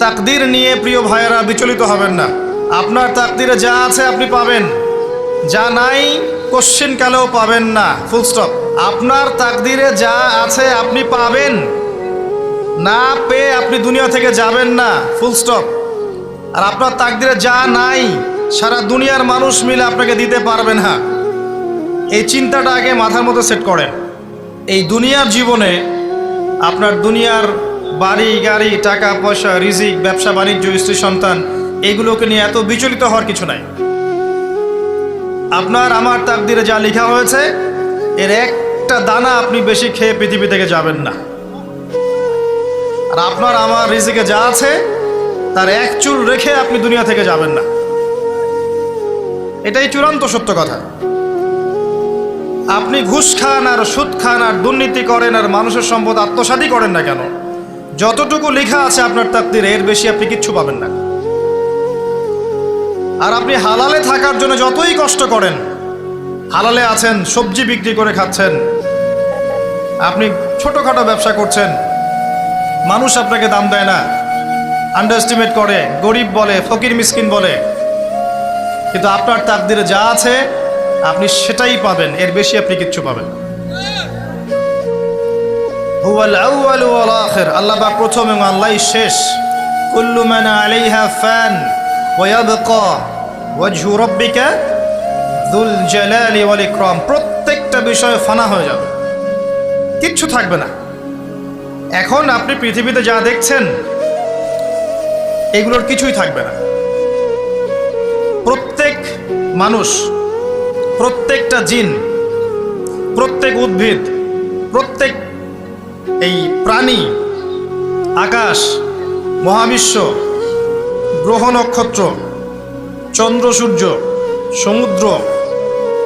তাকদীর নিয়ে প্রিয় ভাইয়েরা বিচলিত হবেন না। আপনার তাকদীরে যা আছে আপনি পাবেন, যা নাই কোশ্চিনকালেও পাবেন না, ফুল স্টপ। আপনার তাকদীরে যা আছে আপনি পাবেন, না পেয়ে আপনি দুনিয়া থেকে যাবেন না, ফুল স্টপ। আর আপনার তাকদীরে যা নাই সারা দুনিয়ার মানুষ মিলে আপনাকে দিতে পারবেন না। এই চিন্তাটা আগে মাথার মধ্যে সেট করেন। এই দুনিয়ার জীবনে আপনার দুনিয়ার বাড়ি গাড়ি, টাকা পয়সা, রিজিক, ব্যবসা বাণিজ্য, স্ত্রী সন্তান, এগুলোকে নিয়ে এত বিচলিত হওয়ার কিছু নাই। আপনার আমার তাকদীরে যা লেখা হয়েছে এর একটা দানা আপনি বেশি খেয়ে পৃথিবী থেকে যাবেন না। আর আপনার আমার রিজিকে যা আছে তার এক চুল রেখে আপনি দুনিয়া থেকে যাবেন না। এটাই চূড়ান্ত সত্য কথা। আপনি ঘুষ খান আর সুদ খান আর দুর্নীতি করেন আর মানুষের সম্পদ আত্মসাৎই করেন না কেন, যতটুকু লেখা আছে আপনার তাকদীরে এর বেশি আপনি কিচ্ছু পাবেন না। আর আপনি হালালে থাকার জন্য যতই কষ্ট করেন, হালালে আছেন, সবজি বিক্রি করে খাচ্ছেন, আপনি ছোটোখাটো ব্যবসা করছেন, মানুষ আপনাকে দাম দেয় না, আন্ডার এস্টিমেট করে, গরিব বলে, ফকির মিসকিন বলে, কিন্তু আপনার তাকদীরে যা আছে আপনি সেটাই পাবেন, এর বেশি আপনি কিচ্ছু পাবেন না। হুয়াল আউয়ালু ওয়াল আখির, আল্লাহ পাক প্রথম এবং আল্লাহই শেষ। কুল্লু মান আলাইহা ফান ওয়া ইয়াবকা ওয়াজহু রাব্বিকা যুল জালালি ওয়াল ইকরাম। প্রত্যেকটা বিষয় ফানা হয়ে যাবে, কিচ্ছু থাকবে না। এখন আপনি পৃথিবীতে যা দেখছেন এগুলোর কিছুই থাকবে না। প্রত্যেক মানুষ, প্রত্যেকটা জিন, প্রত্যেক উদ্ভিদ, প্রত্যেক এই প্রাণী, আকাশ, মহাবিশ্ব, গ্রহ নক্ষত্র, চন্দ্র সূর্য, সমুদ্র,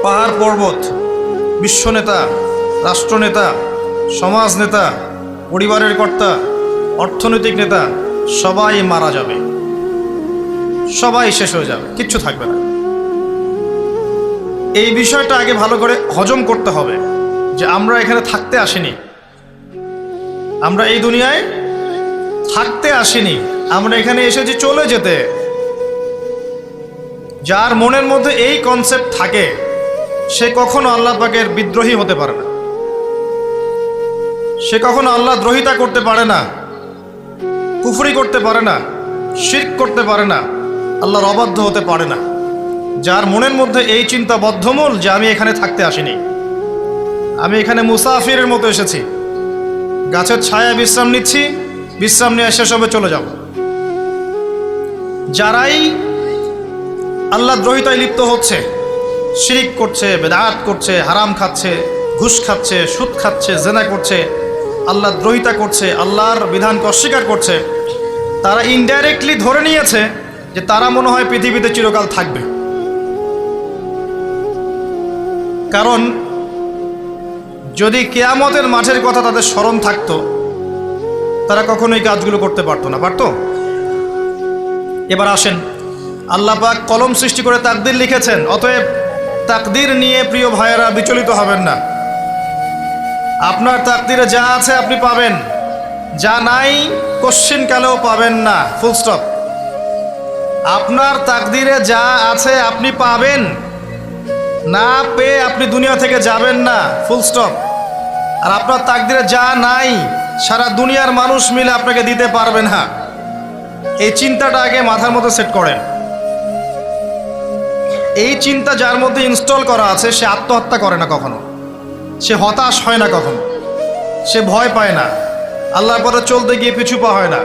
পাহাড় পর্বত, বিশ্বনেতা, রাষ্ট্রনেতা, সমাজ নেতা, পরিবারের কর্তা, অর্থনৈতিক নেতা, সবাই মারা যাবে, সবাই শেষ হয়ে যাবে, কিচ্ছু থাকবে না। এই বিষয়টা আগে ভালো করে হজম করতে হবে যে আমরা এখানে থাকতে আসিনি, আমরা এই দুনিয়ায় থাকতে আসিনি, আমরা এখানে এসেছি চলে যেতে। যার মনের মধ্যে এই কনসেপ্ট থাকে সে কখনো আল্লাহ পাকের বিদ্রোহী হতে পারে না, সে কখনো আল্লাহ দ্রোহিতা করতে পারে না, কুফরি করতে পারে না, শিরক করতে পারে না, আল্লাহর অবাধ্য হতে পারে না। যার মনের মধ্যে এই চিন্তা বদ্ধমূল যে আমি এখানে থাকতে আসিনি, আমি এখানে মুসাফিরের মতো এসেছি, গাছের ছায়ায় বিশ্রাম নিচ্ছি, বিশ্রাম নিয়ে শেষ হবে চলে যাব। যারাই আল্লাহ দ্রোহিতায় লিপ্ত হচ্ছে, শিরিক করছে, বেদাত করছে, হারাম খাচ্ছে, ঘুষ খাচ্ছে, সুদ খাচ্ছে, জেনা করছে, আল্লাহ দ্রোহিতা করছে, আল্লাহর বিধানকে অস্বীকার করছে, তারা ইনডাইরেক্টলি ধরে নিয়েছে যে তারা মনে হয় পৃথিবীতে চিরকাল থাকবে। কারণ যদি কিয়ামতের মাঠের কথা তাদের স্মরণ থাকতো তারা কখনোই কাজগুলো করতে পারতো না, পারতো? এবার আসেন, আল্লাহ পাক কলম সৃষ্টি করে তাকদীর লিখেছেন, অতএব তাকদীর নিয়ে প্রিয় ভাইয়েরা বিচলিত হবেন না। আপনার তাকদীরে যা আছে আপনি পাবেন, যা নাই কোশ্চিনকালেও পাবেন না, ফুল স্টপ। আপনার তাকদীরে যা আছে আপনি পাবেন, না পেয়ে আপনি দুনিয়া থেকে যাবেন না, ফুল স্টপ। আর আপনার তাকদীরে যা নাই সারা দুনিয়ার মানুষ মিলে আপনাকে দিতে পারবেন না। এই চিন্তাটা আগে মাথার মধ্যে সেট করেন। এই চিন্তা যার মধ্যে ইনস্টল করা আছে সে আত্মহত্যা করে না কখনো, সে হতাশ হয় না কখনো, সে ভয় পায় না, আল্লাহর পথে চলতে গিয়ে পিছু পা হয় না,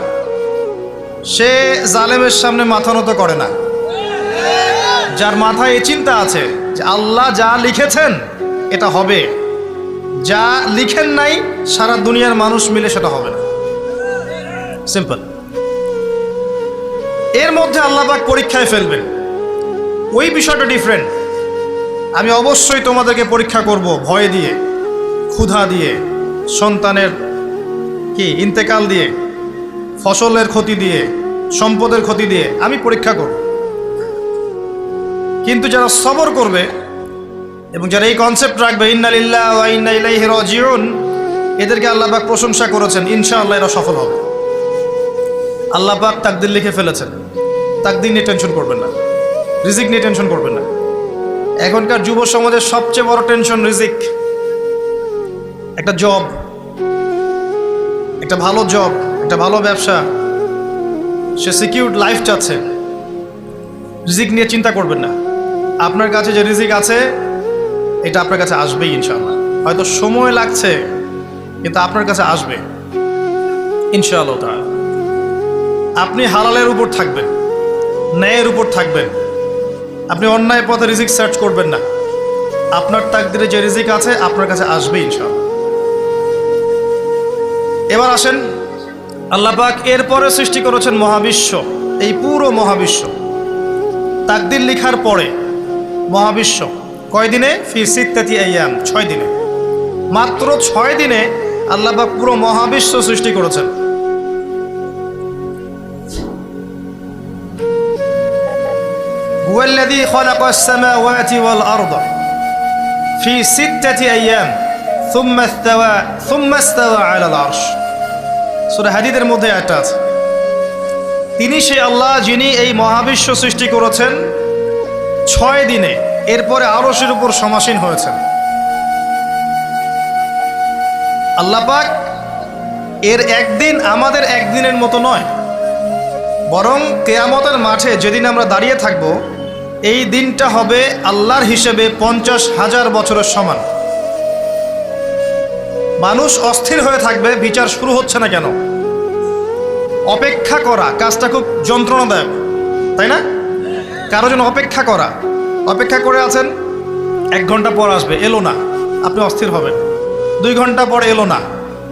সে জালেমের সামনে মাথা নত করে না। যার মাথায় এই চিন্তা আছে যে আল্লাহ যা লিখেছেন এটা হবে, যা লিখেন নাই সারা দুনিয়ার মানুষ মিলে সেটা হবে না, সিম্পল। এর মধ্যে আল্লাহ পাক পরীক্ষায় ফেলবেন, ওই বিষয়টা ডিফারেন্ট। আমি অবশ্যই তোমাদেরকে পরীক্ষা করব ভয় দিয়ে, ক্ষুধা দিয়ে, সন্তানের কি ইন্তেকাল দিয়ে, ফসলের ক্ষতি দিয়ে, সম্পদের ক্ষতি দিয়ে আমি পরীক্ষা করব। কিন্তু যারা সবর করবে এবং যারা এই কনসেপ্ট রাখবে ইন্না লিল্লাহি ওয়া ইন্না ইলাইহি রাজিউন, এদেরকে আল্লাহ পাক প্রশংসা করেছেন, ইনশাআল্লাহ এরা সফল হবে। আল্লাহ পাক তাকদির লিখে ফেলেছেন, তাকদির নিয়ে টেনশন করবেন না, রিজিক নিয়ে টেনশন করবেন না। এখনকার যুব সমাজের সবচেয়ে বড় টেনশন রিজিক। একটা জব, একটা ভালো জব, একটা ভালো ব্যবসা, সে সিকিউরড লাইফ চাচ্ছে। রিজিক নিয়ে চিন্তা করবেন না। আপনার কাছে যে রিজিক আছে এটা আপনার কাছে আসবেই ইনশাআল্লাহ। হয়তো সময় লাগছে কিন্তু আপনার কাছে আসবে ইনশাআল্লাহ তাআলা। আপনি হালালের উপর থাকবেন, ন্যায়ের উপর থাকবেন। আপনি অন্যায় পথে রিজিক সার্চ করবেন না। আপনার তাকদিরে যে রিজিক আছে আপনার কাছে আসবে ইনশাআল্লাহ। এবার আসেন, আল্লাহ পাক এরপরে সৃষ্টি করেছেন মহাবিশ্ব। এই পুরো মহাবিশ্ব তাকদির লিখার পরে মহাবিশ্ব কয় দিনে? ফি সিত্তাতি আইয়াম, 6 দিনে। মাত্র 6 দিনে আল্লাহ পাক পুরো মহাবিশ্ব সৃষ্টি করেছেন। হুয়াল্লাযী খালাকাস সামাওয়াতি ওয়াল আরদা ফি সিত্তাতি আইয়াম সুম্মা ইস্তাওয়া আলাল আরশ। সূরা হাদীদের মধ্যে একটা আছে, তিনি সেই আল্লাহ যিনি এই মহাবিশ্ব সৃষ্টি করেছেন 6 দিনে, এরপরে আরশের উপর সমাসীন হয়েছেন। আল্লাহ পাক এর একদিন আমাদের একদিনের মতো নয়, বরং কিয়ামতের মাঠে যেদিন আমরা দাঁড়িয়ে থাকব এই দিনটা হবে আল্লাহর হিসেবে 50,000 বছরের সমান। মানুষ অস্থির হয়ে থাকবে, বিচার শুরু হচ্ছে না কেন। অপেক্ষা করা কাজটা খুব যন্ত্রণাদায়ক, তাই না? কারো জন্য অপেক্ষা করা, অপেক্ষা করে আছেন, 1 ঘন্টা পর আসবে, এলো না, আপনি অস্থির হবেন। 2 ঘন্টা পর এলো না,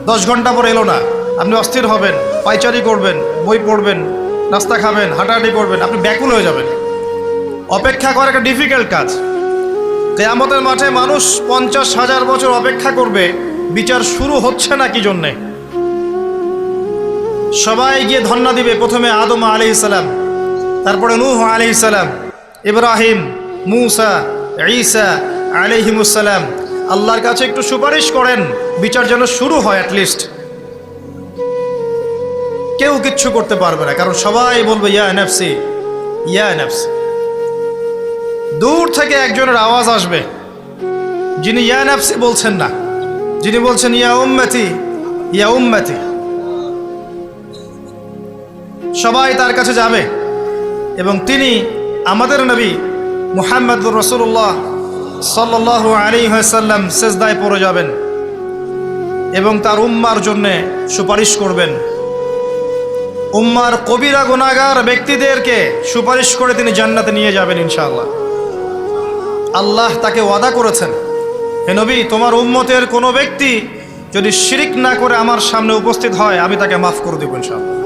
10 ঘন্টা পর এলো না, আপনি অস্থির হবেন, পায়চারি করবেন, বই পড়বেন, নাস্তা খাবেন, হাঁটাহাঁটি করবেন, আপনি ব্যাকুল হয়ে যাবেন। অপেক্ষা করা একটা ডিফিকাল্ট কাজ। কিয়ামতের মাঠে মানুষ 50,000 বছর অপেক্ষা করবে, বিচার শুরু হচ্ছে না কি জন্যে। সবাই গিয়ে ধন্না দিবে, প্রথমে আদম আলাইহিস সালাম, তারপরে নূহ আলাইহিস সালাম, ইব্রাহিম, মূসা, ঈসা আলাইহিমুস সালাম। আল্লাহর কাছে একটু সুপারিশ করেন, বিচার যেন শুরু হয় অ্যাটলিস্ট। কেউ কিচ্ছু করতে পারবে না, কারণ সবাই বলবে ইয়া নাফসি, ইয়া নাফসি। দূর থেকে একজনের আওয়াজ আসবে, যিনি ইয়া নাফসি বলছেন না, যিনি বলছেন ইয়া উম্মতি, ইয়া উম্মতি। সবাই তার কাছে যাবে এবং তিনি আমাদের নবী মুহাম্মদুর রাসূলুল্লাহ সাল্লাল্লাহু আলাইহি ওয়াসাল্লাম সিজদায় পড়ে যাবেন এবং তার উম্মার জন্য সুপারিশ করবেন। উম্মার কবিরা গুনাহগার ব্যক্তিদেরকে সুপারিশ করে তিনি জান্নাতে নিয়ে যাবেন ইনশাআল্লাহ। আল্লাহ তাকে ওয়াদা করেছেন, হে নবী, তোমার উম্মতের কোনো ব্যক্তি যদি শিরিক না করে আমার সামনে উপস্থিত হয় আমি তাকে মাফ করে দেব ইনশাআল্লাহ।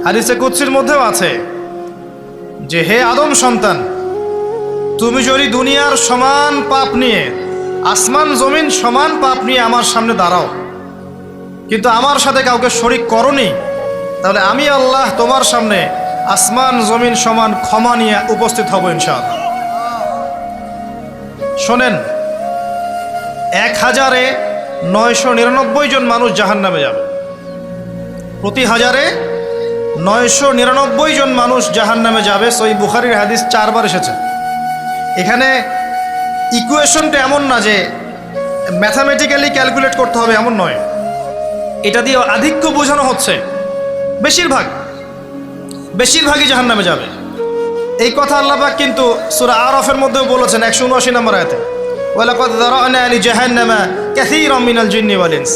হাদিসে কুদসির মধ্যেও আছে যে হে আদম সন্তান, তুমি যদি দুনিয়ার সমান পাপ নিয়ে, আসমান জমিন সমান পাপ নিয়ে আমার সামনে দাঁড়াও, কিন্তু আমার সাথে কাউকে শরিক করনি, তাহলে আমি আল্লাহ তোমার সামনে আসমান জমিন সমান ক্ষমা নিয়ে উপস্থিত হব ইনশাআল্লাহ। শোনেন, 1000-999 জন মানুষ জাহান্নামে যাবে, প্রতি 1000-999 জন মানুষ জাহান্নামে যাবে। সহিহ বুখারীর হাদিস 4 বার এসেছে। এখানে ইকুয়েশনটা এমন না যে ম্যাথামেটিক্যালি ক্যালকুলেট করতে হবে, এমন নয়। এটা দিয়ে আধিক্য বোঝানো হচ্ছে, বেশিরভাগই জাহান্নামে যাবে। এই কথা আল্লাহ পাক কিন্তু সূরা আরাফের মধ্যেও বলেছেন 179 নম্বর আয়াতে, ওয়ালাকাদ যারানা লিজাহান্নামা কাসীরাম মিনাল জিন্নি ওয়াল ইনস।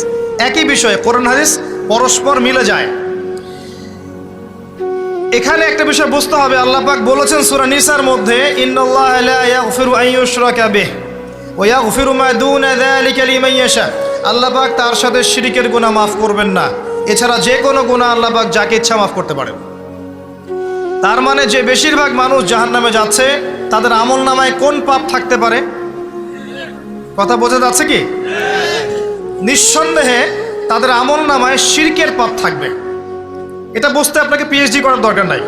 একই বিষয়ে কোরআন হাদিস পরস্পর মিলে যায়। এখানে একটা বিষয় বুঝতে হবে, আল্লাহ পাক বলেছেন সূরা নিসার মধ্যে, ইন্নাল্লাহা লা ইয়াগফিরু আন ইউশরাকা বিহি ওয়া ইয়াগফিরু মা দুনা যালিকা লিমান ইয়াশা। আল্লাহ পাক তার সাথে শিরকের গুনাহ মাফ করবেন না, এছাড়া যে কোনো গুনাহ আল্লাহ পাক যাকে ইচ্ছা মাফ করতে পারেন। তার মানে যে বেশিরভাগ মানুষ জাহান্নামে যাচ্ছে তাদের আমল নামায় কোন পাপ থাকতে পারে? কথা বোঝা যাচ্ছে কি? নিঃসন্দেহে তাদের আমল নামায় শিরকের পাপ থাকবে। এটা বুঝতে আপনাকে পিএইচডি করার দরকার নাই।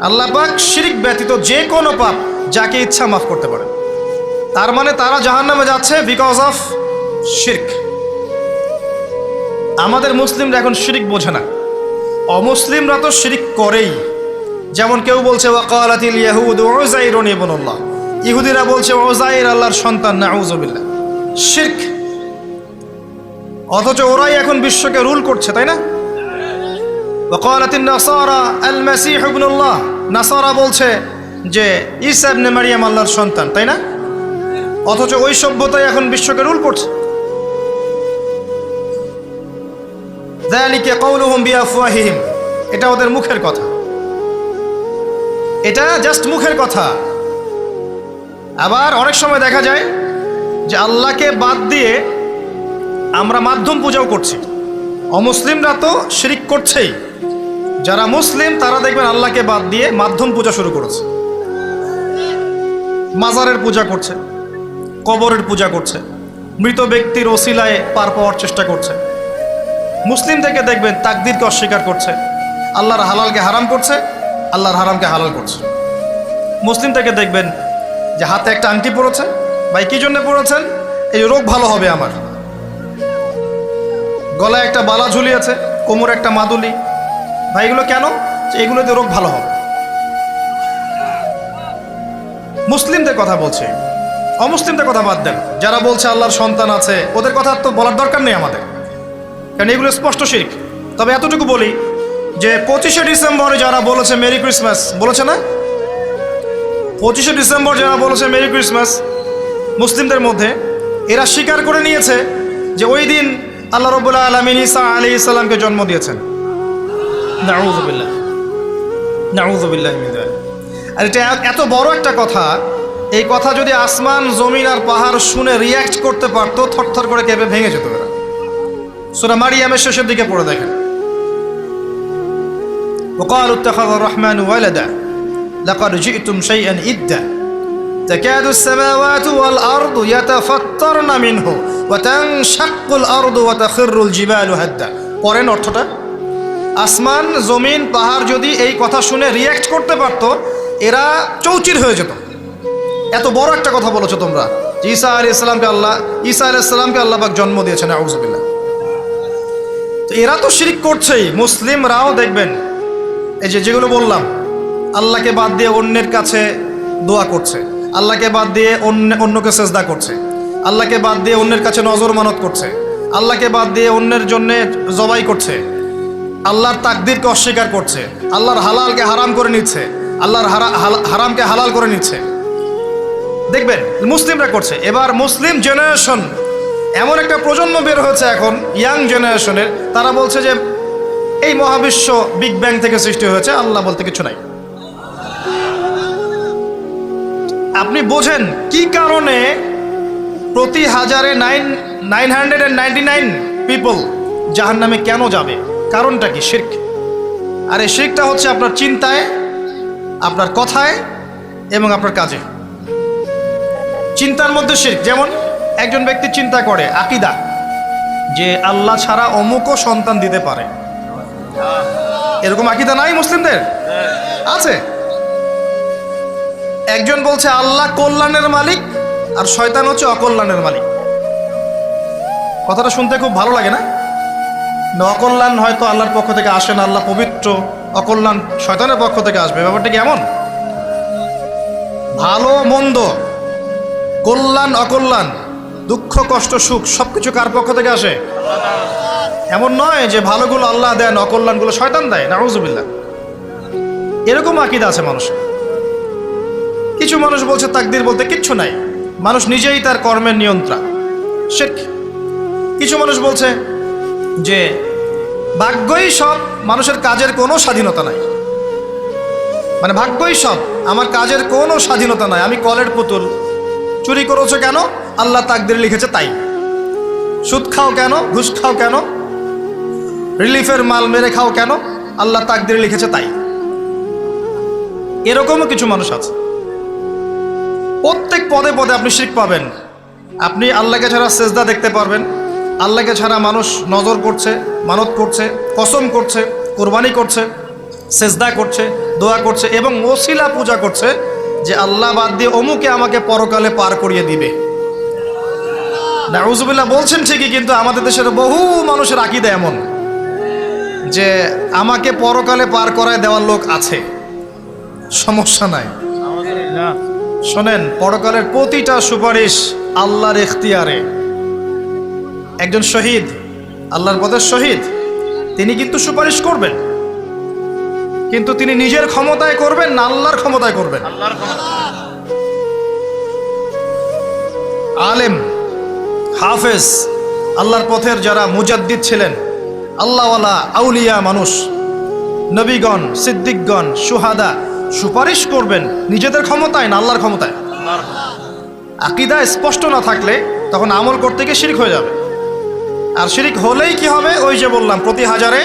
আল্লাহ পাক শিরক ব্যতীত যে কোনো পাপ যাকে ইচ্ছা মাফ করতে পারে। তার মানে তারা জাহান্নামে যাচ্ছে বিকজ অফ শিরক। আমাদের মুসলিমরা এখন শিরক বোঝে না, অমুসলিমরা তো শিরক করেই। যেমন কেউ বলছে ওয়াকালাতিল ইয়াহুদু উযাইরুন ইবনুল্লাহ, ইহুদিরা বলছে উযাইর আল্লাহর সন্তান, নাউযুবিল্লাহ, শিরক। অথচ ওরাই এখন বিশ্বকে রুল করছে, তাই না? ওয়াকালাতিন নাসারা আল মাসীহ ইবনুল্লাহ, নাসারা বলছে যে ঈসা ইবনে মারইয়াম আল্লাহর সন্তান, তাই না? অথচ ওই সভ্যতাই এখন বিশ্বকে রুল করছে। যালিকা কাউলুহুম বিআফওয়াহিহিম, এটা ওদের মুখের কথা, এটা জাস্ট মুখের কথা। আবার অনেক সময় দেখা যায় যে আল্লাহকে বাদ দিয়ে আমরা মাধ্যম পূজাও করছি। অমুসলিমরা তো শিরক করছেই, যারা মুসলিম তারা দেখবেন আল্লাহকে বাদ দিয়ে মাধ্যম পূজা শুরু করেছে। মাজারের পূজা করছে, কবরের পূজা করছে, মৃত ব্যক্তির ওসিলায় পার পাওয়ার চেষ্টা করছে। মুসলিম থেকে দেখবেন তাকদীরকে অস্বীকার করছে, আল্লাহর হালালকে হারাম করছে, আল্লাহর হারামকে হালাল করছে। মুসলিম থেকে দেখবেন যে হাতে একটা আংটি পড়েছে, ভাই কি জন্য পড়েছেন? এই রোগ ভালো হবে আমার। গলায় একটা বালা ঝুলিয়েছে, কোমরে একটা মাদুলি, ভাই এগুলো কেন? এগুলোতে রোগ ভালো হবে। মুসলিমদের কথা বলছে, অমুসলিমদের কথা বাদ দেন। যারা বলছে আল্লাহর সন্তান আছে, ওদের কথা তো বলার দরকার নেই আমাদের, কারণ এগুলো স্পষ্ট শিরক। তবে এতটুকু বলি যে 25শে ডিসেম্বরে যারা বলেছে মেরি ক্রিসমাস, বলেছে না? 25শে ডিসেম্বর যারা বলেছে মেরি ক্রিসমাস, মুসলিমদের মধ্যে এরা স্বীকার করে নিয়েছে যে ওই দিন আল্লাহ রাব্বুল আলামিন ঈসা আলাইহিস সালামকে জন্ম দিয়েছেন। নাউযুবিল্লাহ, নাউযুবিল্লাহ মিন যালিক। আর এটা এত বড় একটা কথা, এই কথা যদি আসমান জমিন আর পাহাড় শুনে রিয়্যাক্ট করতে পারতো, থরথর করে কেঁপে ভেঙে যেত এরা। সূরা মারিয়ামের শেষের দিকে পড়ে দেখেন, وقالوا اتخذ الرحمن ولدا لقد جئتم شيئا إدا تكاد السماوات والأرض يتفطرن منه وتنشق الأرض وتخر الجبال هدا। পরেন অর্থটা, আসমান জমিন পাহাড় যদি এই কথা শুনে রিয়্যাক্ট করতে পারতো, এরা চৌচির হয়ে যেত। এত বড় একটা কথা বলেছো তোমরা, ঈসা আলাইহিস সালামকে আল্লাহ পাক জন্ম দিয়েছেন, আউযুবিল্লাহ। তো এরা তো শিরক করছেই। মুসলিমরাও দেখবেন এই যেগুলো বললাম, আল্লাহকে বাদ দিয়ে অন্যের কাছে দোয়া করছে, আল্লাহকে বাদ দিয়ে অন্যকে সেজদা করছে, আল্লাহকে বাদ দিয়ে অন্যের কাছে নজর মানত করছে, আল্লাহকে বাদ দিয়ে অন্যের জন্যে জবাই করছে, আল্লাহর তাকদীরকে অস্বীকার করছে, আল্লাহর হালালকে হারাম করে নিচ্ছে, আল্লাহর হারামকে হালাল করে নিচ্ছে। দেখবেন মুসলিমরা করছে। এবার মুসলিম জেনারেশন, এমন একটা প্রজন্ম বের হয়েছে এখন, ইয়াং জেনারেশনের, তারা বলছে যে এই মহাবিশ্ব বিগ ব্যাং থেকে সৃষ্টি হয়েছে, আল্লাহ বলতে কিছু নাই। আপনি বোঝেন কি কারণে প্রতি হাজারে 999 পিপল জাহান্নামে কেন যাবে? কারণটা কি? শিরক। আর এই শিরকটা হচ্ছে আপনার চিন্তায়, আপনার কথায় এবং আপনার কাজে। চিন্তার মধ্যে শিরক। যেমন একজন ব্যক্তি চিন্তা করে আকীদা যে আল্লাহ ছাড়া অমুকও সন্তান দিতে পারে, এরকম আকীদা নাই মুসলিমদের? আছে। একজন বলছে আল্লাহ কল্যাণের মালিক আর শয়তান হচ্ছে অকল্যাণের মালিক। কথাটা শুনতে খুব ভালো লাগে না? অকল্যাণ হয়তো আল্লাহর পক্ষ থেকে আসে না, আল্লাহ পবিত্র, অকল্যাণ শয়তানের পক্ষ থেকে আসবে। ব্যাপারটা কি এমন? ভালো মন্দ, কল্যাণ অকল্যাণ, দুঃখ কষ্ট সুখ সবকিছু কার পক্ষ থেকে আসে? এমন নয় যে ভালোগুলো আল্লাহ দেন, অকল্যাণগুলো শয়তান দেয়, নাউযুবিল্লাহ। এরকম আকীদা আছে মানুষের। কিছু মানুষ বলছে তাকদীর বলতে কিচ্ছু নাই, মানুষ নিজেই তার কর্মের নিয়ন্ত্রণ, শিরক। কিছু মানুষ বলছে যে ভাগ্যই সব, মানুষের কাজের কোনো স্বাধীনতা নাই। মানে ভাগ্যই সব, আমার কাজের কোনো স্বাধীনতা নাই, আমি কলের পুতুল। চুরি করেছো কেন? আল্লাহ তাকদীর লিখেছে তাই। সুদ খাও কেন? ঘুষ খাও কেন? রিলিফের মাল মেরে খাও কেন? আল্লাহ তাকদীর লিখেছে তাই। এরকমও কিছু মানুষ আছে। প্রত্যেক পদে পদে আপনি শিরক পাবেন। আপনি আল্লাহকে ছাড়া সেজদা দেখতে পারবেন, আল্লাহকে ছাড়া মানুষ নজর করছে, মানত করছে, কসম করছে, কোরবানি করছে, সেজদা করছে, দোয়া করছে এবং ওসিলা পূজা করছে যে আল্লাহ বাদ দিয়ে অমুকে আমাকে পরকালে পার করিয়ে দিবে। নাউযুবিল্লাহ বলছেন ঠিকই, কিন্তু আমাদের দেশের বহু মানুষের আকীদা এমন। যে আমাকে পরকালে পার করায় দেওয়ার লোক আছে, সমস্যা নাই। শোনেন, পরকালের প্রতিটা সুপারিশ আল্লাহর এখতিয়ারে। একজন শহীদ, আল্লাহর পথের শহীদ, তিনি কিন্তু সুপারিশ করবেন, কিন্তু তিনি নিজের ক্ষমতায় করবেন না আল্লাহর ক্ষমতায় করবেন? আলেম, হাফেজ, আল্লাহর পথের যারা মুজাদ্দিদ ছিলেন, আল্লাহওয়ালা আউলিয়া মানুষ, নবীগণ, সিদ্দিকগণ, সুহাদা, সুপারিশ করবেন নিজেদের ক্ষমতায় না আল্লাহর ক্ষমতায়? আকীদা স্পষ্ট না থাকলে তখন আমল করতে গিয়ে শিরক হয়ে যাবে। আর শিরক হলেই কি হবে? ওই যে বললাম, প্রতি হাজারে